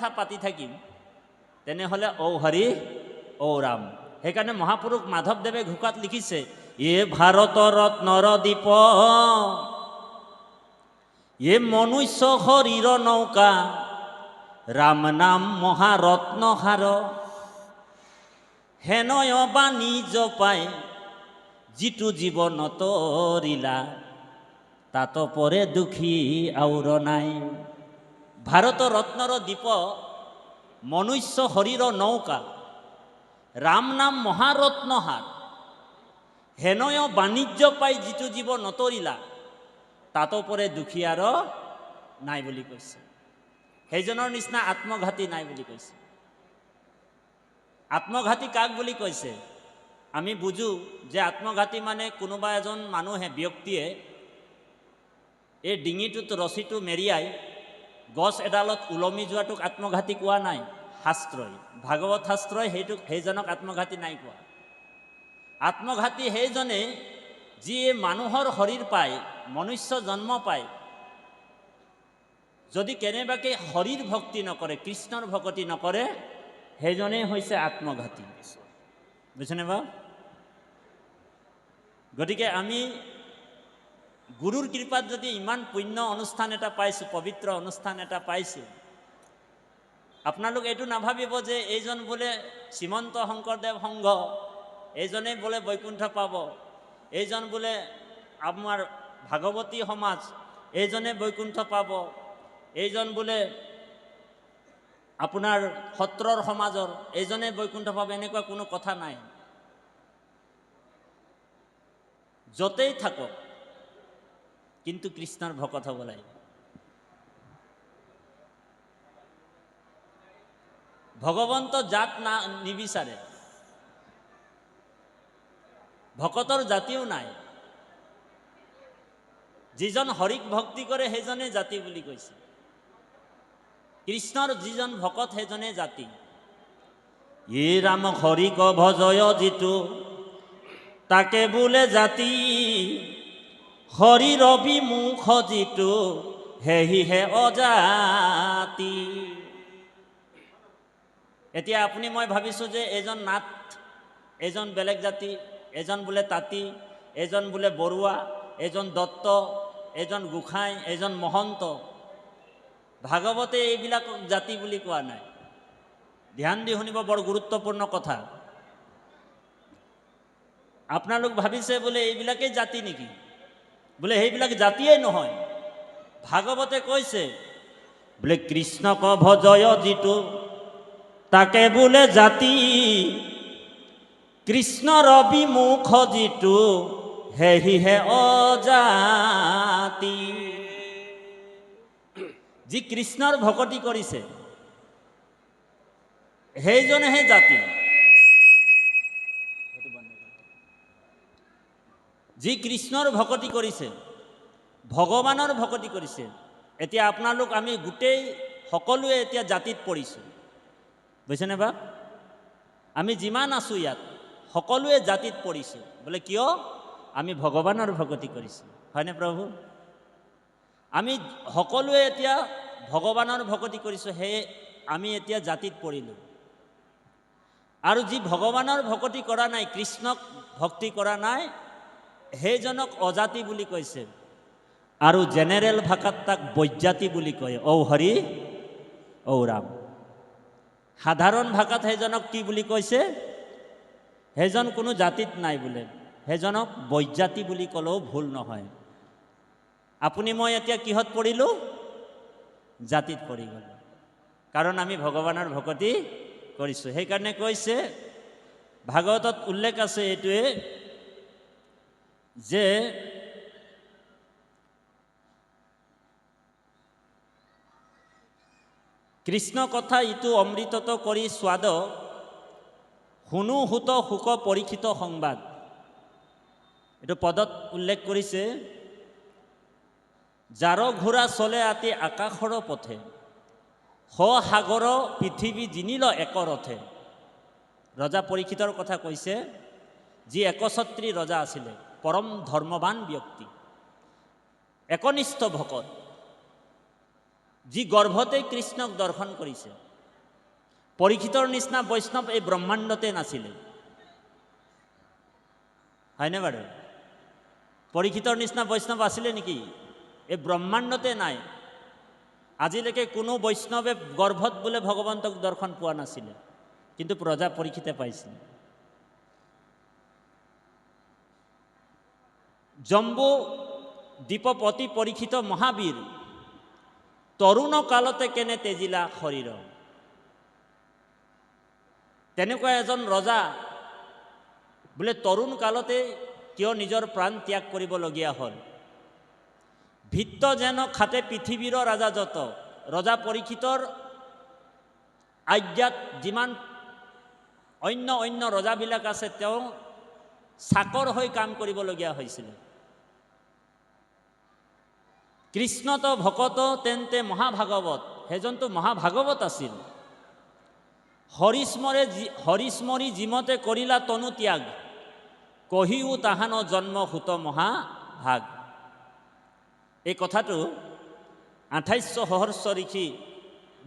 কথা পাতি থাকিম তেনেহ'লে ঔ হৰি ঔ ৰাম। সেইকাৰণে মহাপুৰুষ মাধৱদেৱে ঘোষাত লিখিছে, এ ভাৰত ৰত্নৰ দীপ, এ মনুষ্য শৰীৰ নৌকা, ৰাম নাম মহাৰত্ন সাৰ, হেনয় বাণিজ্য পায় যিটো জীৱন তৰিলা, তাত পৰে দুখী আউৰ নাই। ভাৰত ৰত্নৰ দীপ, মনুষ্য শৰীৰ নৌকা, ৰাম নাম মহাৰত্ন সাৰ, হেনয় বাণিজ্য পাই যিটো জীৱ নতৰিলা, তাতো পৰে দুখীয়াৰ নাই বুলি কৈছে। সেইজনৰ নিচিনা আত্মঘাতী নাই বুলি কৈছে। আত্মঘাতী কাক বুলি কৈছে? আমি বুজো যে আত্মঘাতী মানে কোনোবা এজন মানুহে ব্যক্তিয়ে এই ডিঙিটোত ৰছীটো মেৰিয়াই গছ এডালত ওলমি যোৱাটোক আত্মঘাতী কোৱা নাই শাস্ত্ৰই, ভাগৱত শাস্ত্ৰই সেইজনক আত্মঘাতী নাই কোৱা। আত্মঘাতী সেইজনে যিয়ে মানুহৰ শৰীৰ পায়, মনুষ্য জন্ম পায়, যদি কেনেবাকে হৰিৰ ভক্তি নকৰে, কৃষ্ণৰ ভক্তি নকৰে, সেইজনেই হৈছে আত্মঘাতী। বুজিছেনে বাৰু? গতিকে আমি গুৰুৰ কৃপাত যদি ইমান পুণ্য অনুষ্ঠান এটা পাইছোঁ, পবিত্ৰ অনুষ্ঠান এটা পাইছোঁ, আপোনালোক এইটো নাভাবিব যে এইজন বোলে শ্ৰীমন্ত শংকৰদেৱ সংঘ, এইজনেই বোলে বৈকুণ্ঠ পাব, এইজন বোলে আমাৰ ভাগৱতী সমাজ, এইজনে বৈকুণ্ঠ পাব, এইজন বোলে আপোনাৰ সত্ৰৰ সমাজৰ, এইজনে বৈকুণ্ঠ পাব, এনেকুৱা কোনো কথা নাই। য'তেই থাকক কিন্তু কৃষ্ণৰ ভকত হ'ব লাগিব। ভগৱন্ত জাত না নিবিচাৰে, ভকতৰ জাতিও নাই। যিজন হৰিক ভক্তি কৰে সেইজনে জাতি বুলি কৈছে। কৃষ্ণৰ যিজন ভকত সেইজনে জাতি। ই ৰাম হৰিক ভজয় যিটো, তাকে বোলে জাতি, হৰিৰ অভিমুখ যিটো, সেহিহে অজাতি। এতিয়া আপুনি মই ভাবিছোঁ যে এইজন নাথ, এইজন বেলেগ জাতি, এজন বোলে তাঁতী, এজন বোলে বৰুৱা, এজন দত্ত, এজন গোসাঁই, এজন মহন্ত। ভাগৱতে এইবিলাক জাতি বুলি কোৱা নাই। ধ্যান দি শুনিব, বৰ গুৰুত্বপূৰ্ণ কথা। আপোনালোক ভাবিছে বোলে এইবিলাকেই জাতি নেকি? বোলে সেইবিলাক জাতিয়েই নহয়। ভাগৱতে কৈছে বোলে কৃষ্ণক ভজয় যিটো, তাকে বোলে জাতি, কৃষ্ণৰ অভিমুখ যিটো, সেহিহে অজাতি। যি কৃষ্ণৰ ভকতি কৰিছে সেইজনেহে জাতি। যি কৃষ্ণৰ ভকতি কৰিছে, ভগৱানৰ ভকতি কৰিছে। এতিয়া আপোনালোক আমি গোটেই সকলোৱে এতিয়া জাতিত পৰিছোঁ, বুজিছেনে বা? আমি যিমান আছোঁ ইয়াত সকলোৱে জাতিত পৰিছোঁ। বোলে কিয়? আমি ভগৱানৰ ভকতি কৰিছোঁ, হয়নে প্ৰভু? আমি সকলোৱে এতিয়া ভগৱানৰ ভকতি কৰিছোঁ, সেয়ে আমি এতিয়া জাতিত পৰিলোঁ। আৰু যি ভগৱানৰ ভকতি কৰা নাই, কৃষ্ণক ভক্তি কৰা নাই, সেইজনক অজাতি বুলি কৈছে। আৰু জেনেৰেল ভাষাত তাক বৈজাতি বুলি কয়। ঔ হৰি ঔ ৰাম। সাধাৰণ ভাষাত সেইজনক কি বুলি কৈছে? সেইজন কোনো জাতিত নাই বোলে, সেইজনক বৈজাতি বুলি ক'লেও ভুল নহয়। আপুনি মই এতিয়া কিহত পৰিলোঁ? জাতিত পৰি গ'লোঁ, কাৰণ আমি ভগৱানৰ ভকতি কৰিছোঁ। সেইকাৰণে কৈছে, ভাগৱতত উল্লেখ আছে এইটোৱে যে কৃষ্ণ কথা ইটো অমৃতত কৰি স্বাদ, শুনো হুত সুখ পৰীক্ষিত সংবাদ। এইটো পদত উল্লেখ কৰিছে, যাৰ ঘোঁৰা চলে আতি আকাশৰ পথে, স সাগৰ পৃথিৱী জিনিল এক ৰথে। ৰজা পৰীক্ষিতৰ কথা কৈছে, যি একছত্ৰী ৰজা আছিলে, পৰম ধৰ্মৱান ব্যক্তি, একনিষ্ঠ ভকত, যি গৰ্ভতেই কৃষ্ণক দৰ্শন কৰিছে। পৰীক্ষিতৰ নিচিনা বৈষ্ণৱ এই ব্ৰহ্মাণ্ডতে নাছিলে, হয়নে বাৰু? পৰীক্ষিতৰ নিচিনা বৈষ্ণৱ আছিলে নেকি? এই ব্ৰহ্মাণ্ডতে নাই। আজিলৈকে কোনো বৈষ্ণৱে গৰ্ভত বোলে ভগৱন্তক দৰ্শন পোৱা নাছিলে, কিন্তু ৰজা পৰীক্ষিতে পাইছিল। জম্বু দ্বীপপতি পৰীক্ষিত মহাবীৰ, তৰুণ কালতে কেনে তেজিলা শৰীৰ। তেনেকুৱা এজন ৰজা বোলে তৰুণ কালতে কিয় নিজৰ প্ৰাণ ত্যাগ কৰিবলগীয়া হ'ল। ভিত্ত যেন খাতে পৃথিৱীৰ ৰাজা যত। ৰজা পৰীক্ষিতৰ আজ্ঞাত যিমান অন্য ৰজাবিলাক আছে, তেওঁ চাকৰ হৈ কাম কৰিবলগীয়া হৈছিল। কৃষ্ণত ভকত তেন্তে মহাভাগৱত, সেইজনটো মহাভাগৱত আছিল। হৰিস্মৰি জিমতে কৰিলা তনু ত্যাগ, কহিও তাহান জন্ম হুত মহাভাগ। এই কথাটো 28 সহস্ৰ ঋষি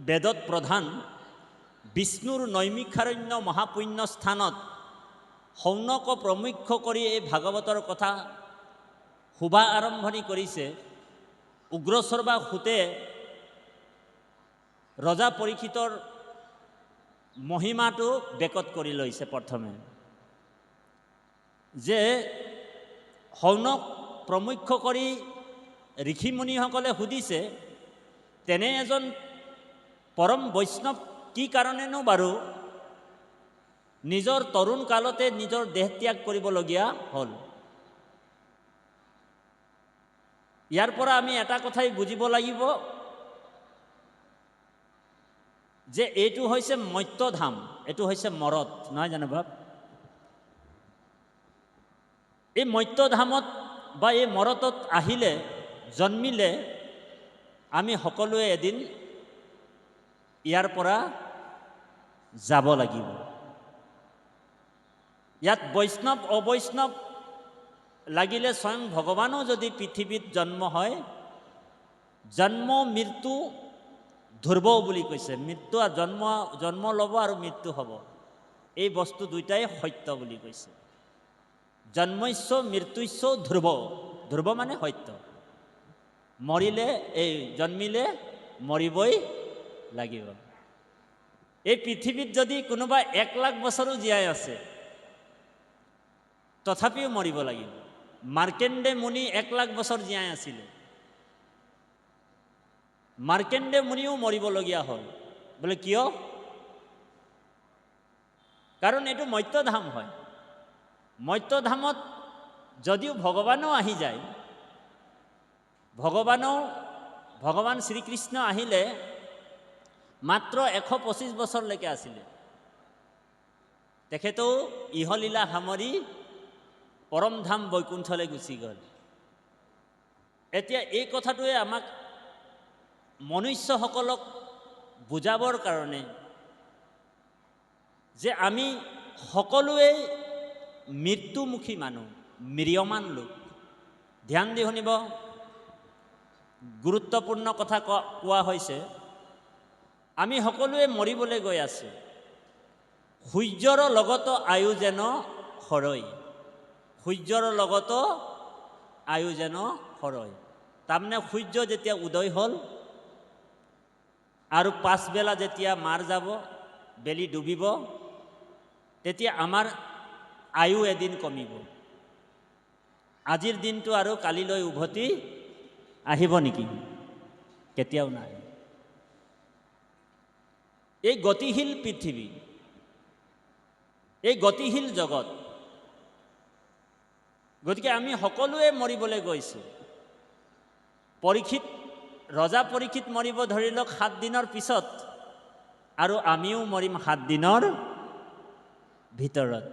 বেদত প্ৰধান বিষ্ণুৰ নৈমিষাৰণ্য মহাপুণ্য স্থানত শৌনক প্ৰমুখ্য কৰি এই ভাগৱতৰ কথা শুভা আৰম্ভণি কৰিছে। উগ্ৰস্বৰ্বা সুতে ৰজা পৰীক্ষিতৰ মহিমাটো বেকত কৰি লৈছে। প্ৰথমে যে শৌনক প্ৰমুখ্য কৰি ঋষিমুনিসকলে সুধিছে, তেনে এজন পৰম বৈষ্ণৱ কি কাৰণেনো বাৰু নিজৰ তৰুণ কালতে নিজৰ দেহ ত্যাগ কৰিবলগীয়া হ'ল। ইয়াৰ পৰা আমি এটা কথাই বুজিব লাগিব যে এইটো হৈছে মৰ্ত্যধাম, এইটো হৈছে মৰত, নহয় জানো বাপ? এই মৰ্ত্যধামত বা এই মৰতত আহিলে, জন্মিলে আমি সকলোৱে এদিন ইয়াৰ পৰা যাব লাগিব। ইয়াত বৈষ্ণৱ অবৈষ্ণৱ লাগিলে স্বয়ং ভগৱানো যদি পৃথিৱীত জন্ম হয়, জন্ম মৃত্যু ধ্ৰুৱ বুলি কৈছে। মৃত্যু আৰু জন্ম ল'ব আৰু মৃত্যু হ'ব, এই বস্তু দুইটাই সত্য বুলি কৈছে। জন্মস্য মৃত্যুস্য ধ্ৰুৱ, ধ্ৰুৱ মানে সত্য। মৰিলে জন্মিলে মৰিবই লাগিব। এই পৃথিৱীত যদি কোনোবা 1 লাখ বছৰো জীয়াই আছে, তথাপিও মৰিব লাগিব। মাৰ্কেণ্ডে মুনি 1 লাখ বছৰ জীয়াই আছিলে, মাৰ্কেণ্ডে মুনিও মৰিবলগীয়া হ'ল। বোলে কিয়? কাৰণ এইটো মৰ্ত্যধাম হয়। মৰ্ত্যধামত যদিও ভগৱানো আহি যায়, ভগৱান শ্ৰীকৃষ্ণ আহিলে মাত্ৰ 125 বছৰলৈকে আছিলে। তেখেতেও ইহলীলা সামৰি পৰমধাম বৈকুণ্ঠলৈ গুচি গ'ল। এতিয়া এই কথাটোৱে আমাক মনুষ্যসকলক বুজাবৰ কাৰণে যে আমি সকলোৱে মৃত্যুমুখী মানুহ, ম্ৰিয়মান লোক। ধ্যান দি শুনিব, গুৰুত্বপূৰ্ণ কথা কোৱা হৈছে। আমি সকলোৱে মৰিবলৈ গৈ আছোঁ। সূৰ্যৰ লগত আয়ু যেন সৰয়, সূৰ্যৰ লগত আয়ু যেন সৰয়। তাৰমানে সূৰ্য যেতিয়া উদয় হ'ল আৰু পাছবেলা যেতিয়া মাৰ যাব, বেলি ডুবিব, তেতিয়া আমাৰ আয়ু এদিন কমিব। আজিৰ দিনটো আৰু কালিলৈ উভতি আহিব নেকি? কেতিয়াও নাই। এই গতিশীল পৃথিৱী, এই গতিশীল জগত, গতিকে আমি সকলোৱে মৰিবলৈ গৈছোঁ। ৰজা পৰীক্ষিত মৰিব ধৰি লওক 7 দিনৰ পিছত, আৰু আমিও মৰিম 7 দিনৰ ভিতৰত।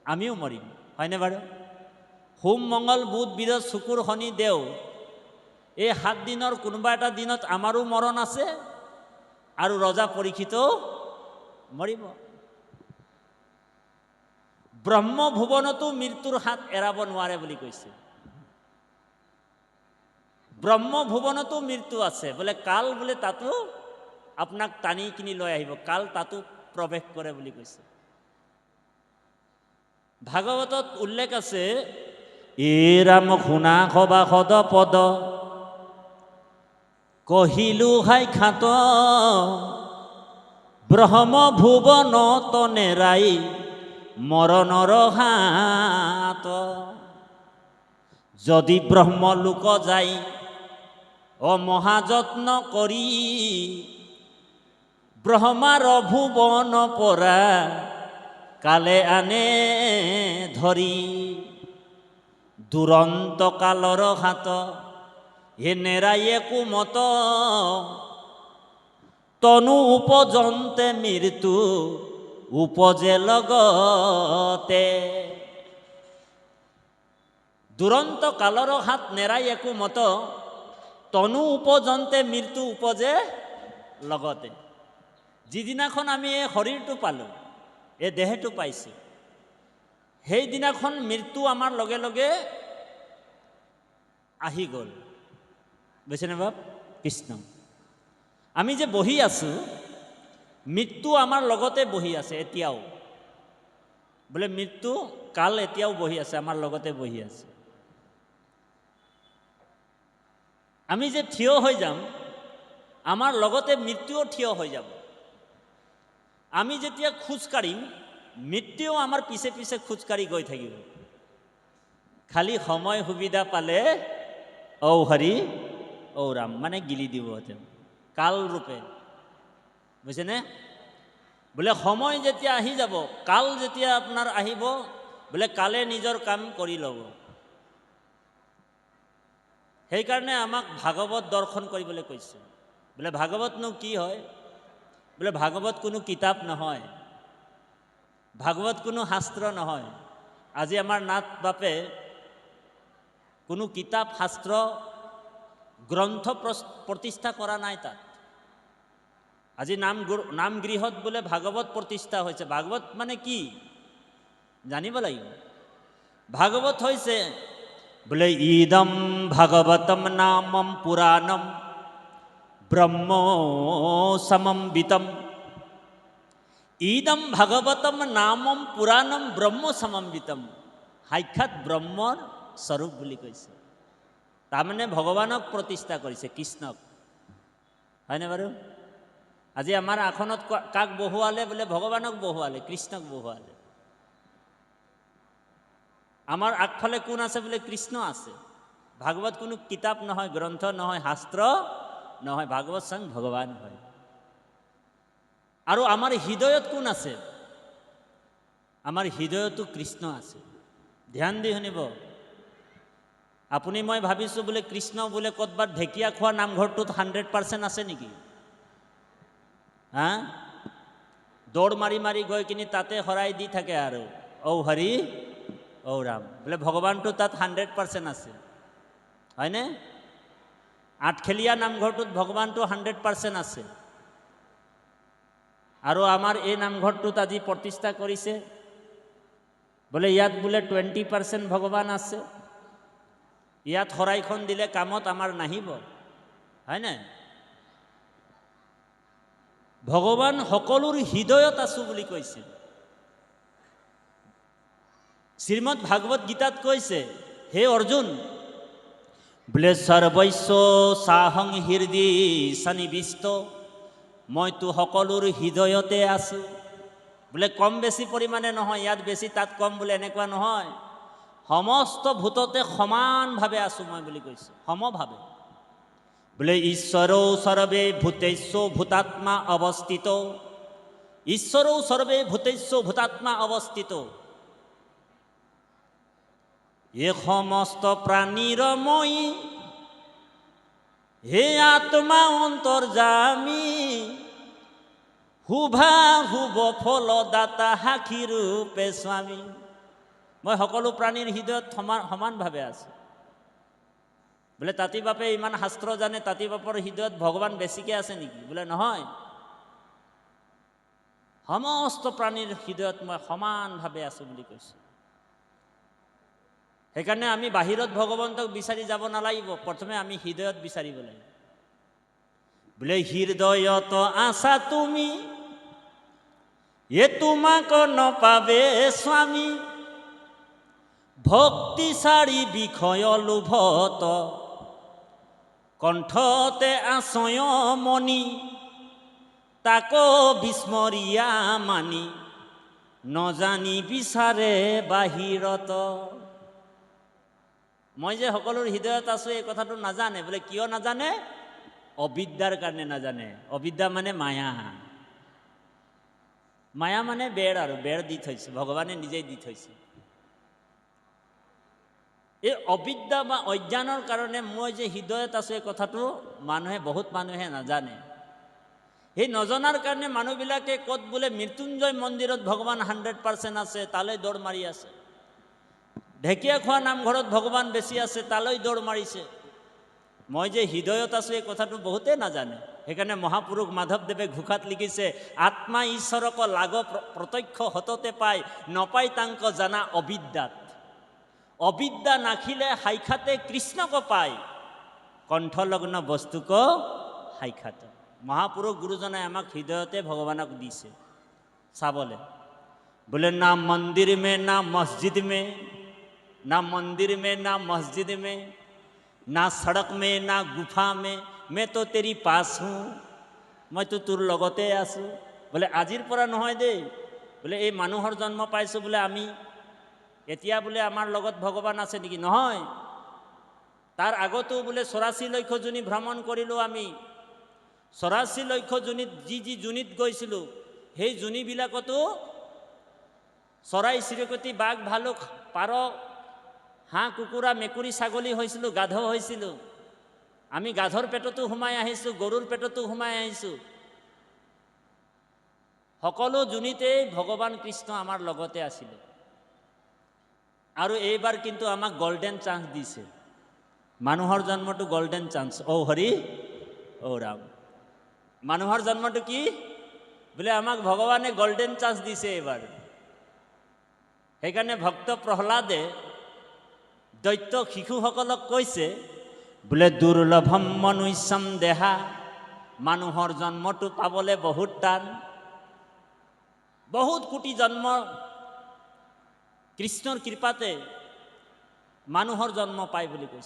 আমিও মৰিম, হয়নে বাৰু? সোম মংগল বুধ বৃহস্পতি শুকুৰ শনি দেও, এই 7 দিনৰ কোনোবা এটা দিনত আমাৰো মৰণ আছে, আৰু ৰজা পৰীক্ষিতেও মৰিব। ব্ৰহ্ম ভুৱনতো মৃত্যুৰ হাত এৰাব নোৱাৰে বুলি কৈছে। ব্ৰহ্ম ভুৱনতো মৃত্যু আছে, বোলে কাল বোলে তাতো আপোনাক টানি কিনি লৈ আহিব, কাল তাতো প্ৰৱেশ কৰে বুলি কৈছে। ভাগৱতত উল্লেখ আছে, এ ৰাম শুনা সবা সদ পদ, কহিলো হাই খাত, ব্ৰহ্ম ভুৱন তনেৰাই মৰণৰ হাত। যদি ব্ৰহ্মলোক যাই মহাযত্ন কৰি, ব্ৰহ্মাৰ ভুৱন পৰা কালে আনে ধৰি। দুৰন্ত কালৰ হাত হে নেৰায়ে কুমত, তনু উপজন্তে মৃত্যু উপজে লগতে। দুৰন্ত কালৰ হাত নেৰাই একো মত, তনু উপজন্তে মৃত্যু উপজে লগতে। যিদিনাখন আমি এই শৰীৰটো পালোঁ, এই দেহটো পাইছোঁ, সেইদিনাখন মৃত্যু আমাৰ লগে লগে আহি গ'ল। বুজিছেনে বাপ? কৃষ্ণ। আমি যে বহি আছোঁ, মৃত্যু আমাৰ লগতে বহি আছে এতিয়াও। বোলে মৃত্যু কাল এতিয়াও বহি আছে, আমাৰ লগতে বহি আছে। আমি যে থিয় হৈ যাম, আমাৰ লগতে মৃত্যুও থিয় হৈ যাব। আমি যেতিয়া খোজ কাঢ়িম, মৃত্যুও আমাৰ পিছে পিছে খোজকাঢ়ি গৈ থাকিব। খালি সময় সুবিধা পালে ঔ হৰি ঔ ৰাম মানে গিলি দিব তেওঁ কাল ৰূপে। বুজিছেনে? বোলে সময় যেতিয়া আহি যাব, কাল যেতিয়া আপোনাৰ আহিব, বোলে কালে নিজৰ কাম কৰি ল'ব। সেইকাৰণে আমাক ভাগৱত দৰ্শন কৰিবলৈ কৈছে। বোলে ভাগৱতনো কি হয়? বোলে ভাগৱত কোনো কিতাপ নহয়, ভাগৱত কোনো শাস্ত্ৰ নহয়। আজি আমাৰ নাথ বাপে কোনো কিতাপ শাস্ত্ৰ গ্ৰন্থ প্ৰতিষ্ঠা কৰা নাই তাত। আজি নামগৃহত বোলে ভাগৱত প্ৰতিষ্ঠা হৈছে। ভাগৱত মানে কি জানিব লাগিব। ভাগৱত হৈছে বোলে ইদম ভাগৱতম নামম পুৰাণম ব্ৰহ্ম সমম্বিতম। ইদম ভাগৱতম নামম পুৰাণম ব্ৰহ্ম সমম্বিতম। সাক্ষাৎ ব্ৰহ্মৰ স্বৰূপ বুলি কৈছে। তাৰমানে ভগৱানক প্ৰতিষ্ঠা কৰিছে, কৃষ্ণক। হয়নে বাৰু? আজি আমাৰ আসনত কাক বহুৱালে? বোলে ভগৱানক বহুৱালে, কৃষ্ণক বহুৱালে। আমাৰ আগফালে কোন আছে? বোলে কৃষ্ণ আছে। ভাগৱত কোনো কিতাপ নহয়, গ্ৰন্থ নহয়, শাস্ত্ৰ নহয়, ভাগৱত স্বয়ং ভগৱান হয়। আৰু আমাৰ হৃদয়ত কোন আছে? আমাৰ হৃদয়তো কৃষ্ণ আছে। ধ্যান দি শুনিব। আপুনি মই ভাবিছোঁ বোলে কৃষ্ণ বোলে ক'ৰবাত ঢেকীয়া খোৱা নামঘৰটোত 100% আছে নেকি? হা? দৌৰ মাৰি মাৰি গৈ কিনি তাতে শৰাই দি থাকে আৰু ঔ হৰি ঔ ৰাম। বোলে ভগৱানটো তাত 100% আছে, হয়নে? আঠখেলীয়া নামঘৰটোত ভগৱানটো 100% আছে। আৰু আমাৰ এই নামঘৰটোত আজি প্ৰতিষ্ঠা কৰিছে, বোলে ইয়াত বোলে 20% ভগৱান আছে। ইয়াত শৰাইখন দিলে কামত আমাৰ নাহিব, হয়নে? ভগৱান সকলোৰ হৃদয়ত আছো বুলি কৈছে। শ্ৰীমদ ভাগৱত গীতাত কৈছে, হে অৰ্জুন, বোলে সৰ্বস্ব চাহং হৃদি সন্নিবিষ্ট। মইতো সকলোৰ হৃদয়তে আছো। বোলে কম বেছি পৰিমাণে নহয়, ইয়াত বেছি তাত কম বোলে এনেকুৱা নহয়। সমস্ত ভূততে সমানভাৱে আছো মই বুলি কৈছে, সমভাৱে। বোলে ঈশ্বৰৌ সৰ্বে ভূতেষু ভূতাত্মা অৱস্থিত। ঈশ্বৰৌ সৰ্বে ভূতেষু ভূতাত্মা অৱস্থিত। এ সমস্ত প্ৰাণীৰ মই, হে আত্মা অন্তৰ্যামী। শুভা শুভ ফলদাতা সাক্ষী ৰূপে স্বামী। মই সকলো প্ৰাণীৰ হৃদয়ত সমানভাৱে আছো। বোলে তাঁতী বাপে ইমান শাস্ত্ৰ জানে, তাঁতী বাপৰ হৃদয়ত ভগৱান বেছিকৈ আছে নেকি? বোলে নহয়, সমস্ত প্ৰাণীৰ হৃদয়ত মই সমানভাৱে আছো বুলি কৈছো। সেইকাৰণে আমি বাহিৰত ভগৱন্তক বিচাৰি যাব নালাগিব, প্ৰথমে আমি হৃদয়ত বিচাৰিব লাগিব। বোলে হৃদয়ত আছা তুমি, এ তোমাক নপাবে স্বামী, ভক্তি সাৰি বিষয় লোভত, কণ্ঠতে আছয় মণি, তাক বিস্মৰিয়া মানি, নজানি বিচাৰে বাহিৰত। মই যে সকলোৰ হৃদয়ত আছো এই কথাটো নাজানে। বোলে কিয় নাজানে? অবিদ্যাৰ কাৰণে নাজানে। অবিদ্যা মানে মায়া। মায়া মানে বেৰ, আৰু বেৰ দি থৈছে, ভগৱানে নিজেই দি থৈছে। এই অবিদ্যা বা অজ্ঞানৰ কাৰণে মই যে হৃদয়ত আছো এই কথাটো বহুত মানুহে নাজানে। সেই নজনাৰ কাৰণে মানুহবিলাকে ক'ত বোলে মৃত্যুঞ্জয় মন্দিৰত ভগৱান 100% আছে, তালৈ দৌৰ মাৰি আছে। ঢেকীয়াখোৱা নামঘৰত ভগৱান বেছি আছে, তালৈ দৌৰ মাৰিছে। মই যে হৃদয়ত আছো এই কথাটো বহুতেই নাজানে। সেইকাৰণে মহাপুৰুষ মাধৱদেৱে ঘোষাত লিখিছে, আত্মা ঈশ্বৰক লাগ প্ৰত্যক্ষ হততে পায়, নপাই তাংক জানা অবিদ্যাত। অবিদ্যা নাখিলে সাক্ষাতে কৃষ্ণক পায়, কণ্ঠলগ্ন বস্তুক সাক্ষাৎ। মহাপুৰুষ গুৰুজনাই আমাক হৃদয়তে ভগৱানক দিছে চাবলৈ। বোলে না মন্দিৰ মে না মছজিদ মে, না মন্দিৰ মে না মছজিদ মে, না সড়ক মে না গুফা মে, মে তো তেৰি পাছ হুঁ, মইতো তোৰ লগতে আছো। বোলে আজিৰ পৰা নহয় দেই, বোলে এই মানুহৰ জন্ম পাইছোঁ বোলে আমি, এতিয়া বোলে আমাৰ লগত ভগৱান আছে নেকি? নহয়। তাৰ আগতো বোলে 84 লক্ষ যোনি ভ্ৰমণ কৰিলোঁ আমি। 84 লক্ষ যোনিত যি যোনিত গৈছিলোঁ, সেই যোনিবিলাকতো চৰাই চিৰিকটি, বাঘ ভালুক, পাৰ, হাঁহ কুকুৰা, মেকুৰী, ছাগলী হৈছিলোঁ, গাধ হৈছিলোঁ। আমি গাধৰ পেটতো সোমাই আহিছোঁ, গৰুৰ পেটতো সোমাই আহিছোঁ। সকলো যোনিতেই ভগৱান কৃষ্ণ আমাৰ লগতে আছিলে। আৰু এইবাৰ কিন্তু আমাক গল্ডেন চান্স দিছে। মানুহৰ জন্মটো গল্ডেন চান্স। ঔ হৰি ঔ ৰাম। মানুহৰ জন্মটো কি? বোলে আমাক ভগৱানে গল্ডেন চান্স দিছে এইবাৰ। সেইকাৰণে ভক্ত প্ৰহ্লাদে দৈত্য শিশুসকলক কৈছে, বোলে দুৰ্লভম মনুষ্যম দেহা, মানুহৰ জন্মটো পাবলৈ বহুত টান। বহুত কোটি জন্ম কৃষ্ণৰ কৃপাতে মানুহৰ জন্ম পায় বুলি কৈছে।